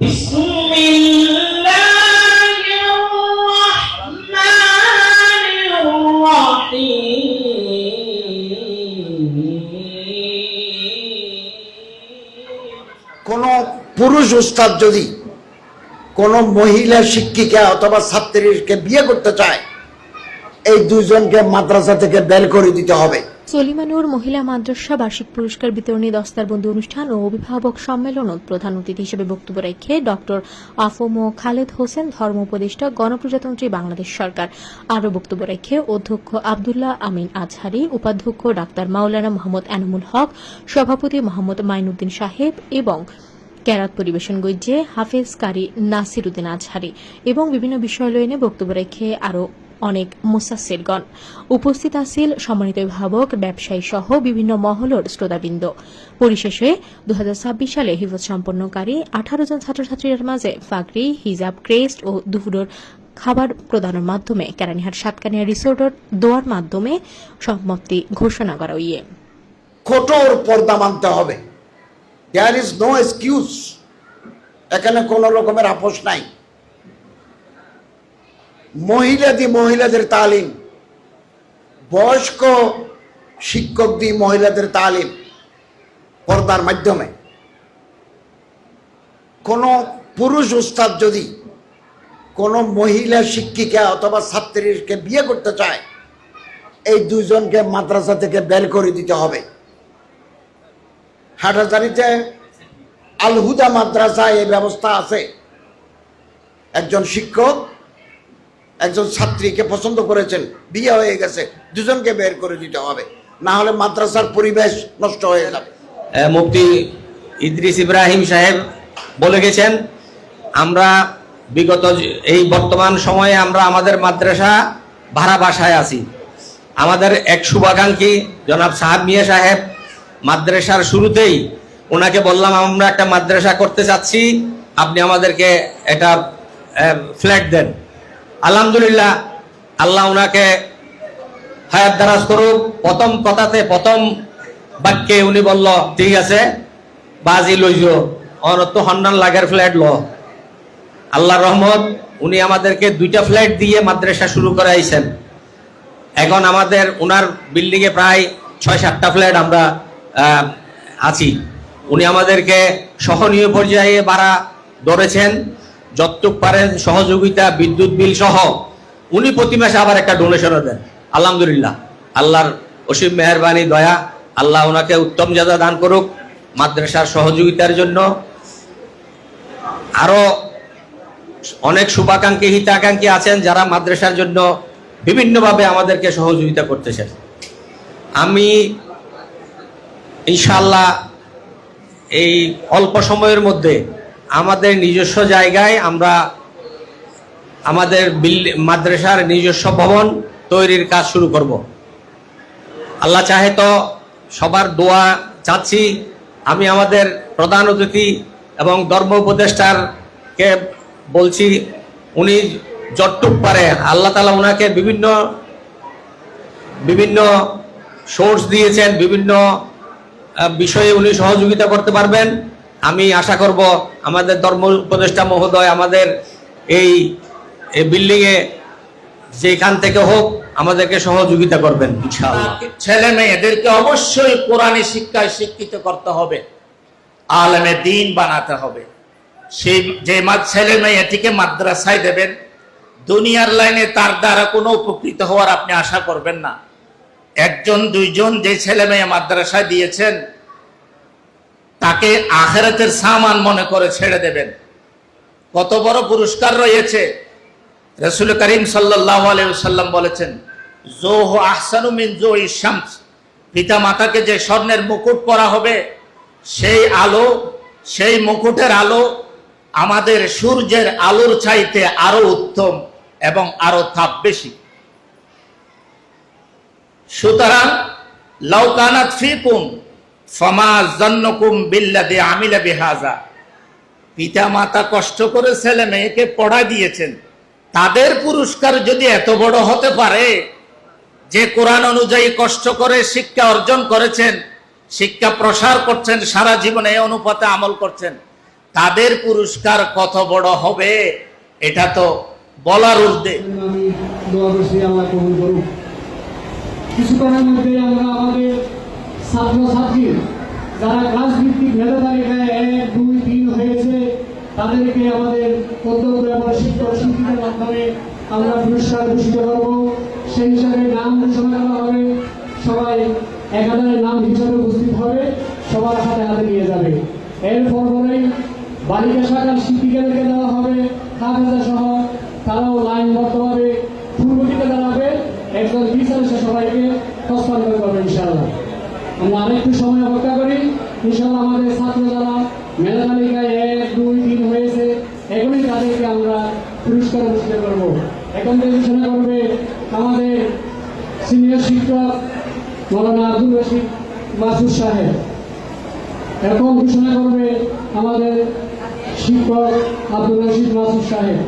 কোন পুরুষ উস্তাদ যদি কোন মহিলা শিক্ষিকা অথবা ছাত্রীকে বিয়ে করতে চায়, এই দুইজনকে মাদ্রাসা থেকে বের করে দিতে হবে। সলিমানুর মহিলা মাদ্রাসা বার্ষিক পুরস্কার বিতরণী দস্তারবন্দি অনুষ্ঠান ও অভিভাবক সম্মেলন প্রধান অতিথি হিসেবে বক্তব্য রেখে ডক্টর আফম খালেদ হোসেন, ধর্ম উপদেষ্টা, গণপ্রজাতন্ত্রী বাংলাদেশ সরকার। আরও বক্তব্য রেখে অধ্যক্ষ আব্দুল্লাহ আমিন আজহারি, উপাধ্যক্ষ ডাক্তার মাওলানা মোহাম্মদ এনামুল হক, সভাপতি মোহাম্মদ মাইনুদ্দিন সাহেব এবং কেরাত পরিবেশন গইজে হাফেজ কারি নাসির উদ্দিন আজহারি এবং বিভিন্ন বিষয় লইনে বক্তব্য রেখে আরও অনেক মুসাসসিরগণ উপস্থিত আছিল। সম্মানিত অভিভাবক, ব্যবসায়ী সহ বিভিন্ন মহলের শ্রোতাবৃন্দ। পরিশেষে 2026 সালে হিফজ সম্পন্নকারী 18 জন ছাত্রছাত্রীর মাঝে ফাগরি, হিজাব, ক্রেস্ট ও দুপুরের খাবার প্রদানের মাধ্যমে কেরানীহাট সাতকানিয়া রিসোর্টের দোয়ার মাধ্যমে সমাপ্তি ঘোষণা করা হইয়ে কঠোর পর্দা মানতে হবে। দেয়ার ইজ নো এক্সকিউজ, এখানে কোন রকমের আপোষ নাই। মহিলাদের তালিম, বয়স্ক শিক্ষক দিয়ে মহিলাদের তালিম পর্দার মাধ্যমে। কোন পুরুষ উস্তাদ যদি কোন মহিলা শিক্ষিকা অথবা ছাত্রীকে বিয়ে করতে চায়, এই দুইজনকে মাদ্রাসা থেকে বের করে দিতে হবে। হাটহাজারীতে আল হুদা মাদ্রাসায় এই ব্যবস্থা আছে। একজন শিক্ষক একজন ছাত্রীকে পছন্দ করেছেন, বিয়ে হয়ে গেছে, দুজনকে বের করে দিতে হবে, না হলে মাদ্রাসার পরিবেশ নষ্ট হয়ে যাবে। মুফতি ইদ্রিস ইব্রাহিম সাহেব বলে গেছেন, আমরা বিগত এই বর্তমান সময়ে আমরা আমাদের মাদ্রাসা ভাড়া বাসায় আছি। আমাদের এক শুভাকাঙ্ক্ষী জনাব সাহাব মিয়া সাহেব মাদ্রাসার শুরুতেই ওনাকে বললাম, আমরা একটা মাদ্রাসা করতে চাচ্ছি, আপনি আমাদেরকে একটা ফ্ল্যাট দেন। আলহামদুলিল্লাহ, আল্লাহ ওনাকে হায়াত দারাজ করুক। প্রথম কথাতে, প্রথম বাক্যে উনি বলল, ঠিক আছে বাজি লইজো, অনত হন্নান লাগের ফ্ল্যাট ল। আল্লাহর রহমত, উনি আমাদেরকে 2টা ফ্ল্যাট দিয়ে মাদ্রাসা শুরু করাইছেন। এখন আমাদের ওনার বিল্ডিংয়ে প্রায় 6-7টা ফ্ল্যাট আমরা আছি। উনি আমাদেরকে সহনীয় পর্যায়ে ভাড়া ধরেছেন, যতটুক পারেন সহযোগিতা, বিদ্যুৎ বিল সহ উনি প্রতি মাসে আবার একটা ডোনেশনও দেন। আলহামদুলিল্লাহ, আল্লাহর অসীম মেহেরবানি, দয়া। আল্লাহ ওনাকে উত্তম জাযা দান করুক মাদ্রাসার সহযোগিতার জন্য। আরো অনেক শুভাকাঙ্ক্ষী, হিতাকাঙ্ক্ষী আছেন যারা মাদ্রাসার জন্য বিভিন্নভাবে আমাদেরকে সহযোগিতা করতেছেন। আমি ইনশাআল্লাহ এই অল্প সময়ের মধ্যে আমাদের নিজস্ব জায়গায় আমরা আমাদের মাদ্রাসার নিজস্ব ভবন তৈরির কাজ শুরু করব। আল্লাহ চাহে তো সবার দোয়া চাচ্ছি। আমি আমাদের প্রধান অতিথি এবং ধর্ম উপদেষ্টারকে বলছি, উনি যতটুক পারে আল্লাহ তাআলা ওনাকে বিভিন্ন সোর্স দিয়েছেন, বিভিন্ন বিষয়ে উনি সহযোগিতা করতে পারবেন। আমি আশা করব আমাদের ধর্ম উপদেষ্টা মহোদয় আমাদের এই বিল্ডিংয়ে যেখান থেকে হোক আমাদেরকে সহযোগিতা করবেন ইনশাআল্লাহ। ছেলে মেয়েদেরকে অবশ্যই কোরআনী শিক্ষায় শিক্ষিত করতে হবে, আলেমে দ্বীন বানাতে হবে। সেই যে ছেলে মেয়েটিকে মাদ্রাসায় দেবেন, দুনিয়ার লাইনে তার দ্বারা কোনো উপকৃত হওয়ার আপনি আশা করবেন না। 1-2 যে ছেলে মেয়ে মাদ্রাসায় দিয়েছেন, তাকে আখিরাতের সামান মনে করে ছেড়ে দেবেন। কত বড় পুরস্কার রয়েছে। রাসূল করিম সাল্লাল্লাহু আলাইহি ওয়াসাল্লাম বলেছেন, জোহু আহসানু মিন জোহি শামস, পিতা মাতাকে যে স্বর্ণের মুকুট পরা হবে, সেই আলো, সেই মুকুটের আলো আমাদের সূর্যের আলোর চাইতে আরো উত্তম এবং আরো তাপ বেশি। সুতরাং লাউ কানাত ফিকুম ফামা জান্নুকুম বিল্লাযী আমিলা বিহাযা, পিতা মাতা কষ্ট করে ছেলে মেয়েকে পড়া দিয়েছেন, তাদের পুরস্কার যদি এত বড় হতে পারে যে কোরআন অনুযায়ী কষ্ট করে শিক্ষা অর্জন করেছেন, শিক্ষা প্রসার করছেন, সারা জীবনে এই অনুপাতে আমল করছেন, তাদের পুরস্কার কত বড় হবে এটা তো বলার ঊর্ধ্বে। আমি দোয়া করছি আল্লাহ কবুল করুক। কিছুক্ষণের মধ্যে আমরা আমাদের ছাত্রছাত্রী যারা ক্লাস ভিত্তিক মেধা তালিকায় 1, 2, 3 হয়েছে তাদেরকে আমাদের পদ্মপুর শিক্ষক শিক্ষিকার মাধ্যমে আমরা পুরস্কার ঘোষিত করব। সেই হিসাবে নাম ঘোষণা করা হবে, সবাই 1000 নাম হিসাবে উপস্থিত হবে, সবার হাতে হাতে নিয়ে যাবে। এরপর পরেই বালিকা শাখার শিক্ষিকাদেরকে দেওয়া হবে কাগজা সহ, তারাও লাইনবদ্ধভাবে পূর্ব দিকে দাঁড়াবে, একজন বিচার এসে সবাইকে হস্তান্তর করবে ইনশাআল্লাহ। আমরা আরেকটু সময় অপেক্ষা করি, ইনশাআল্লাহ আমাদের ছাত্র যারা মেধা তালিকায় 1, 2, 3 হয়েছে এখনই তাদেরকে আমরা পুরস্কার ঘোষণা করবো। এখন থেকে ঘোষণা করবে আমাদের সিনিয়র শিক্ষক মৌলানা আব্দুল রশিদ মাসুদ সাহেব। এখন ঘোষণা করবে আমাদের শিক্ষক আব্দুল রশিদ মাসুদ সাহেব।